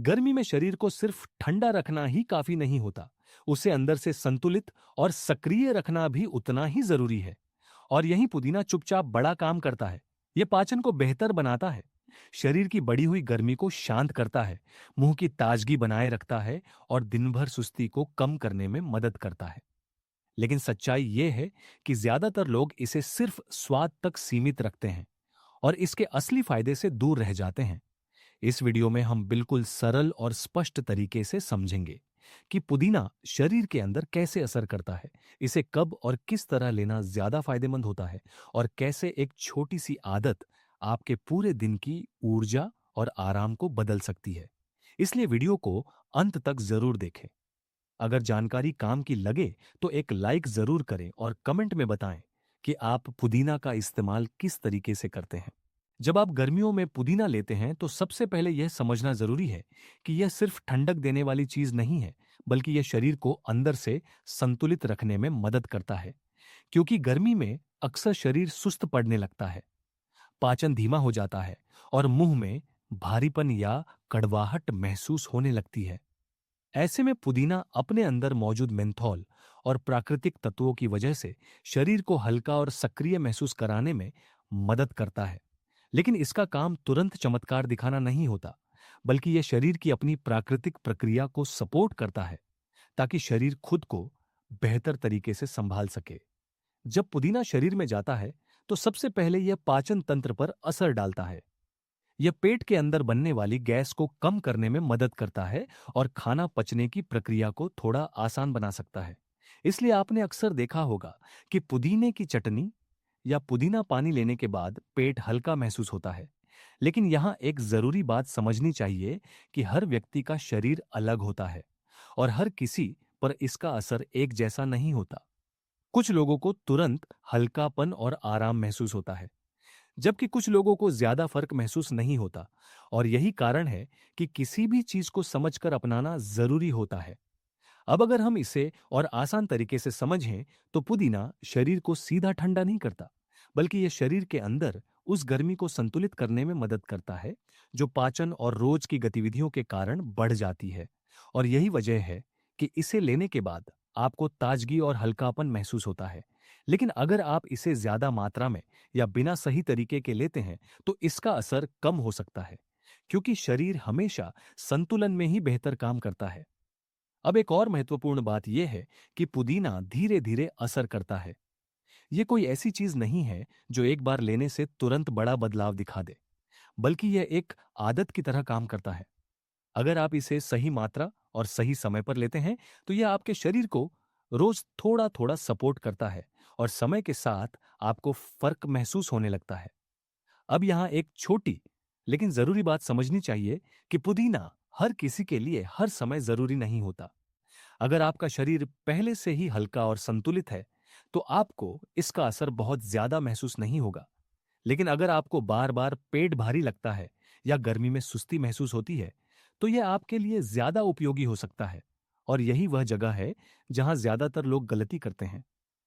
गर्मी में शरीर को सिर्फ ठंडा रखना ही काफी नहीं होता, उसे अंदर से संतुलित और सक्रिय रखना भी उतना ही जरूरी है। और यही पुदीना चुपचाप बड़ा काम करता है। यह पाचन को बेहतर बनाता है, शरीर की बढ़ी हुई गर्मी को शांत करता है, मुंह की ताजगी बनाए रखता है और दिन भर सुस्ती को कम करने में मदद करता है। लेकिन सच्चाई यह है कि ज्यादातर लोग इसे सिर्फ स्वाद तक सीमित रखते हैं और इसके असली फायदे से दूर रह जाते हैं। इस वीडियो में हम बिल्कुल सरल और स्पष्ट तरीके से समझेंगे कि पुदीना शरीर के अंदर कैसे असर करता है, इसे कब और किस तरह लेना ज्यादा फायदेमंद होता है और कैसे एक छोटी सी आदत आपके पूरे दिन की ऊर्जा और आराम को बदल सकती है। इसलिए वीडियो को अंत तक जरूर देखें। अगर जानकारी काम की लगे तो एक लाइक जरूर करें और कमेंट में बताएं कि आप पुदीना का इस्तेमाल किस तरीके से करते हैं। जब आप गर्मियों में पुदीना लेते हैं तो सबसे पहले यह समझना जरूरी है कि यह सिर्फ ठंडक देने वाली चीज नहीं है, बल्कि यह शरीर को अंदर से संतुलित रखने में मदद करता है। क्योंकि गर्मी में अक्सर शरीर सुस्त पड़ने लगता है, पाचन धीमा हो जाता है और मुंह में भारीपन या कड़वाहट महसूस होने लगती है। ऐसे में पुदीना अपने अंदर मौजूद मेंथोल और प्राकृतिक तत्वों की वजह से शरीर को हल्का और सक्रिय महसूस कराने में मदद करता है। लेकिन इसका काम तुरंत चमत्कार दिखाना नहीं होता, बल्कि यह शरीर की अपनी प्राकृतिक प्रक्रिया को सपोर्ट करता है ताकि शरीर खुद को बेहतर तरीके से संभाल सके। जब पुदीना शरीर में जाता है तो सबसे पहले यह पाचन तंत्र पर असर डालता है। यह पेट के अंदर बनने वाली गैस को कम करने में मदद करता है और खाना पचने की प्रक्रिया को थोड़ा आसान बना सकता है। इसलिए आपने अक्सर देखा होगा कि पुदीने की चटनी या पुदीना पानी लेने के बाद पेट हल्का महसूस होता है। लेकिन यहाँ एक जरूरी बात समझनी चाहिए कि हर व्यक्ति का शरीर अलग होता है और हर किसी पर इसका असर एक जैसा नहीं होता। कुछ लोगों को तुरंत हल्कापन और आराम महसूस होता है, जबकि कुछ लोगों को ज्यादा फर्क महसूस नहीं होता। और यही कारण है कि किसी भी चीज को समझकर अपनाना जरूरी होता है। अब अगर हम इसे और आसान तरीके से समझें तो पुदीना शरीर को सीधा ठंडा नहीं करता, बल्कि यह शरीर के अंदर उस गर्मी को संतुलित करने में मदद करता है जो पाचन और रोज की गतिविधियों के कारण बढ़ जाती है। और यही वजह है कि इसे लेने के बाद आपको ताजगी और हल्कापन महसूस होता है। लेकिन अगर आप इसे ज्यादा मात्रा में या बिना सही तरीके के लेते हैं तो इसका असर कम हो सकता है, क्योंकि शरीर हमेशा संतुलन में ही बेहतर काम करता है। अब एक और महत्वपूर्ण बात यह है कि पुदीना धीरे धीरे असर करता है। यह कोई ऐसी चीज नहीं है जो एक बार लेने से तुरंत बड़ा बदलाव दिखा दे, बल्कि यह एक आदत की तरह काम करता है। अगर आप इसे सही मात्रा और सही समय पर लेते हैं तो यह आपके शरीर को रोज थोड़ा थोड़ा सपोर्ट करता है और समय के साथ आपको फर्क महसूस होने लगता है। अब यहाँ एक छोटी लेकिन जरूरी बात समझनी चाहिए कि पुदीना हर किसी के लिए हर समय जरूरी नहीं होता। अगर आपका शरीर पहले से ही हल्का और संतुलित है तो आपको इसका असर बहुत ज्यादा महसूस नहीं होगा। लेकिन अगर आपको बार बार पेट भारी लगता है या गर्मी में सुस्ती महसूस होती है तो यह आपके लिए ज्यादा उपयोगी हो सकता है। और यही वह जगह है जहां ज्यादातर लोग गलती करते हैं।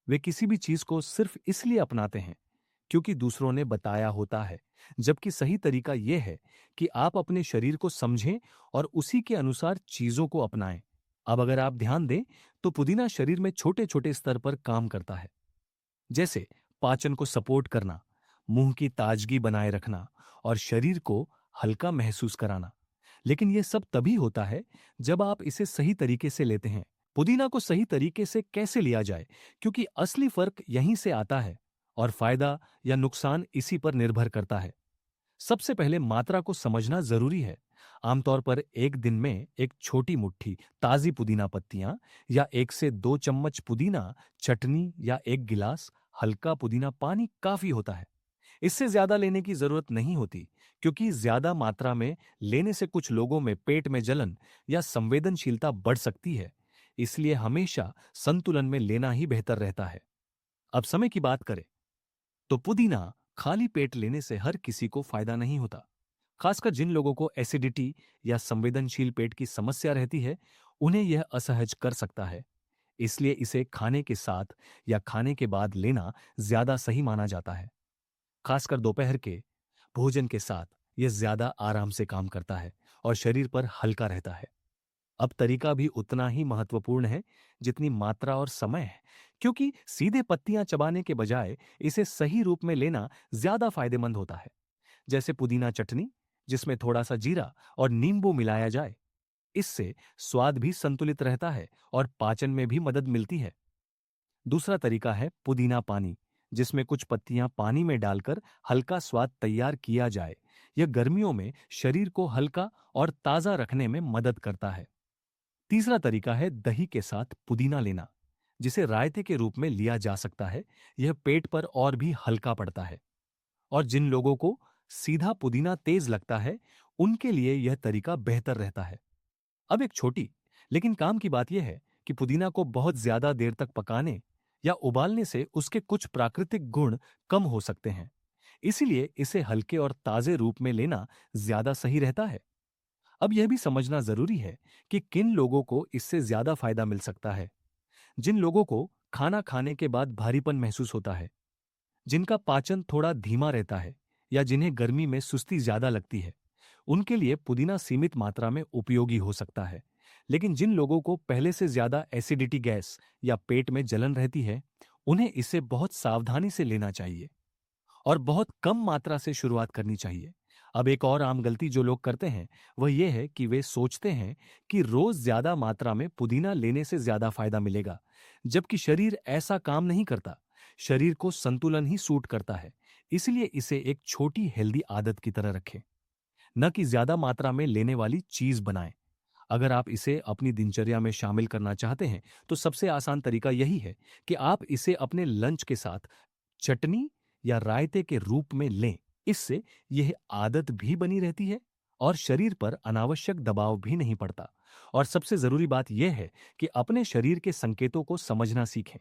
वे किसी भी चीज को सिर्फ इसलिए अपनाते हैं क्योंकि दूसरों ने बताया होता है, जबकि सही तरीका यह है कि आप अपने शरीर को समझें और उसी के अनुसार चीजों को अपनाएं। अब अगर आप ध्यान दें तो पुदीना शरीर में छोटे छोटे स्तर पर काम करता है, जैसे पाचन को सपोर्ट करना, मुंह की ताजगी बनाए रखना और शरीर को हल्का महसूस कराना। लेकिन यह सब तभी होता है जब आप इसे सही तरीके से लेते हैं। पुदीना को सही तरीके से कैसे लिया जाए, क्योंकि असली फर्क यहीं से आता है और फायदा या नुकसान इसी पर निर्भर करता है। सबसे पहले मात्रा को समझना जरूरी है। आमतौर पर एक दिन में एक छोटी मुट्ठी ताजी पुदीना पत्तियां या 1 से 2 चम्मच पुदीना चटनी या 1 गिलास हल्का पुदीना पानी काफी होता है। इससे ज्यादा लेने की जरूरत नहीं होती, क्योंकि ज्यादा मात्रा में लेने से कुछ लोगों में पेट में जलन या संवेदनशीलता बढ़ सकती है। इसलिए हमेशा संतुलन में लेना ही बेहतर रहता है। अब समय की बात करें तो पुदीना खाली पेट लेने से हर किसी को फायदा नहीं होता। खासकर जिन लोगों को एसिडिटी या संवेदनशील पेट की समस्या रहती है, उन्हें यह असहज कर सकता है। इसलिए इसे खाने के साथ या खाने के बाद लेना ज्यादा सही माना जाता है। खासकर दोपहर के भोजन के साथ यह ज्यादा आराम से काम करता है और शरीर पर हल्का रहता है। अब तरीका भी उतना ही महत्वपूर्ण है जितनी मात्रा और समय है, क्योंकि सीधे पत्तियां चबाने के बजाय इसे सही रूप में लेना ज्यादा फायदेमंद होता है। जैसे पुदीना चटनी, जिसमें थोड़ा सा जीरा और नींबू मिलाया जाए। इससे स्वाद भी संतुलित रहता है और पाचन में भी मदद मिलती है। दूसरा तरीका है पुदीना पानी, जिसमें कुछ पत्तियां पानी में डालकर हल्का स्वाद तैयार किया जाए। यह गर्मियों में शरीर को हल्का और ताजा रखने में मदद करता है। तीसरा तरीका है दही के साथ पुदीना लेना, जिसे रायते के रूप में लिया जा सकता है। यह पेट पर और भी हल्का पड़ता है। और जिन लोगों को सीधा पुदीना तेज लगता है, उनके लिए यह तरीका बेहतर रहता है। अब एक छोटी लेकिन काम की बात यह है कि पुदीना को बहुत ज्यादा देर तक पकाने या उबालने से उसके कुछ प्राकृतिक गुण कम हो सकते हैं। इसीलिए इसे हल्के और ताजे रूप में लेना ज्यादा सही रहता है। अब यह भी समझना जरूरी है कि किन लोगों को इससे ज्यादा फायदा मिल सकता है। जिन लोगों को खाना खाने के बाद भारीपन महसूस होता है, जिनका पाचन थोड़ा धीमा रहता है, या जिन्हें गर्मी में सुस्ती ज्यादा लगती है, उनके लिए पुदीना सीमित मात्रा में उपयोगी हो सकता है। लेकिन जिन लोगों को पहले से ज्यादा एसिडिटी, गैस या पेट में जलन रहती है, उन्हें इसे बहुत सावधानी से लेना चाहिए और बहुत कम मात्रा से शुरुआत करनी चाहिए। अब एक और आम गलती जो लोग करते हैं वह यह है कि वे सोचते हैं कि रोज ज्यादा मात्रा में पुदीना लेने से ज्यादा फायदा मिलेगा, जबकि शरीर ऐसा काम नहीं करता। शरीर को संतुलन ही सूट करता है। इसलिए इसे एक छोटी हेल्दी आदत की तरह रखें, न कि ज्यादा मात्रा में लेने वाली चीज बनाएं। अगर आप इसे अपनी दिनचर्या में शामिल करना चाहते हैं, तो सबसे आसान तरीका यही है कि आप इसे अपने लंच के साथ चटनी या रायते के रूप में लें। इससे यह आदत भी बनी रहती है और शरीर पर अनावश्यक दबाव भी नहीं पड़ता। और सबसे जरूरी बात यह है कि अपने शरीर के संकेतों को समझना सीखें।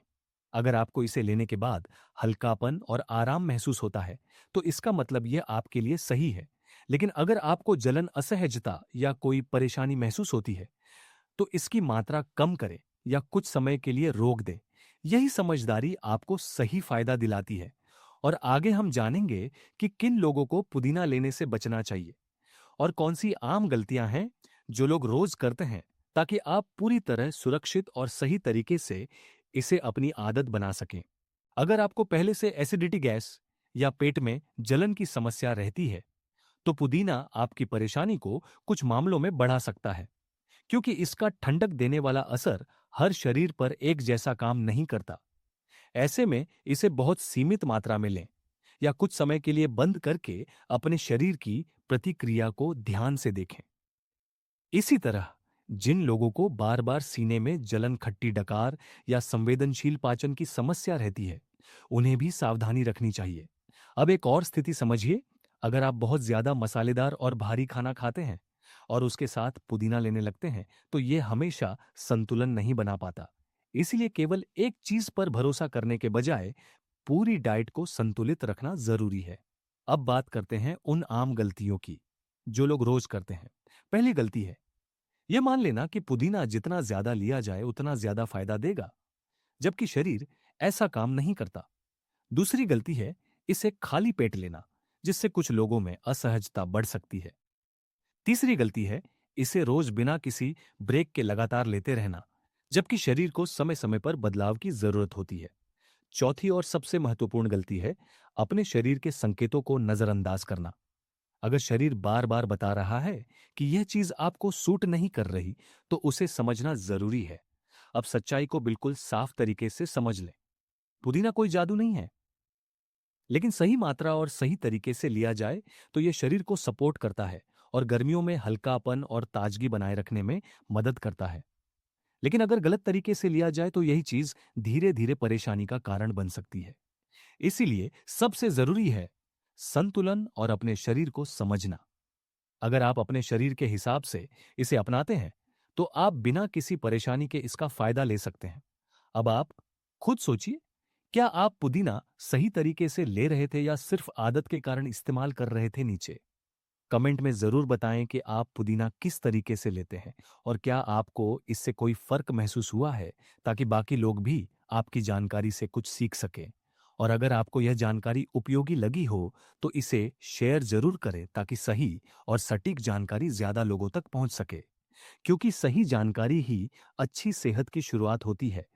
अगर आपको इसे लेने के बाद हल्कापन और आराम महसूस होता है, तो इसका मतलब यह आपके लिए सही है। लेकिन अगर आपको जलन, असहजता या कोई परेशानी महसूस होती है, तो इसकी मात्रा कम करें या कुछ समय के लिए रोक दें। यही समझदारी आपको सही फायदा दिलाती है। और आगे हम जानेंगे कि किन लोगों को पुदीना लेने से बचना चाहिए और कौन सी आम गलतियां हैं जो लोग रोज करते हैं, ताकि आप पूरी तरह सुरक्षित और सही तरीके से इसे अपनी आदत बना सकें। अगर आपको पहले से एसिडिटी, गैस या पेट में जलन की समस्या रहती है, तो पुदीना आपकी परेशानी को कुछ मामलों में बढ़ा सकता है, क्योंकि इसका ठंडक देने वाला असर हर शरीर पर एक जैसा काम नहीं करता। ऐसे में इसे बहुत सीमित मात्रा में लें या कुछ समय के लिए बंद करके अपने शरीर की प्रतिक्रिया को ध्यान से देखें। इसी तरह जिन लोगों को बार बार सीने में जलन, खट्टी डकार या संवेदनशील पाचन की समस्या रहती है, उन्हें भी सावधानी रखनी चाहिए। अब एक और स्थिति समझिए। अगर आप बहुत ज्यादा मसालेदार और भारी खाना खाते हैं और उसके साथ पुदीना लेने लगते हैं, तो यह हमेशा संतुलन नहीं बना पाता। इसीलिए केवल एक चीज पर भरोसा करने के बजाय पूरी डाइट को संतुलित रखना जरूरी है। अब बात करते हैं उन आम गलतियों की जो लोग रोज करते हैं। पहली गलती है यह मान लेना कि पुदीना जितना ज्यादा लिया जाए उतना ज्यादा फायदा देगा, जबकि शरीर ऐसा काम नहीं करता। दूसरी गलती है इसे खाली पेट लेना, जिससे कुछ लोगों में असहजता बढ़ सकती है। तीसरी गलती है इसे रोज बिना किसी ब्रेक के लगातार लेते रहना, जबकि शरीर को समय समय पर बदलाव की जरूरत होती है। चौथी और सबसे महत्वपूर्ण गलती है अपने शरीर के संकेतों को नजरअंदाज करना। अगर शरीर बार बार बता रहा है कि यह चीज आपको सूट नहीं कर रही, तो उसे समझना जरूरी है। अब सच्चाई को बिल्कुल साफ तरीके से समझ लें। पुदीना कोई जादू नहीं है, लेकिन सही मात्रा और सही तरीके से लिया जाए तो यह शरीर को सपोर्ट करता है और गर्मियों में हल्कापन और ताजगी बनाए रखने में मदद करता है। लेकिन अगर गलत तरीके से लिया जाए तो यही चीज धीरे धीरे परेशानी का कारण बन सकती है। इसीलिए सबसे जरूरी है संतुलन और अपने शरीर को समझना। अगर आप अपने शरीर के हिसाब से इसे अपनाते हैं, तो आप बिना किसी परेशानी के इसका फायदा ले सकते हैं। अब आप खुद सोचिए, क्या आप पुदीना सही तरीके से ले रहे थे या सिर्फ आदत के कारण इस्तेमाल कर रहे थे? नीचे कमेंट में जरूर बताएं कि आप पुदीना किस तरीके से लेते हैं और क्या आपको इससे कोई फर्क महसूस हुआ है, ताकि बाकी लोग भी आपकी जानकारी से कुछ सीख सकें। और अगर आपको यह जानकारी उपयोगी लगी हो, तो इसे शेयर ज़रूर करें ताकि सही और सटीक जानकारी ज़्यादा लोगों तक पहुंच सके। क्योंकि सही जानकारी ही अच्छी सेहत की शुरुआत होती है।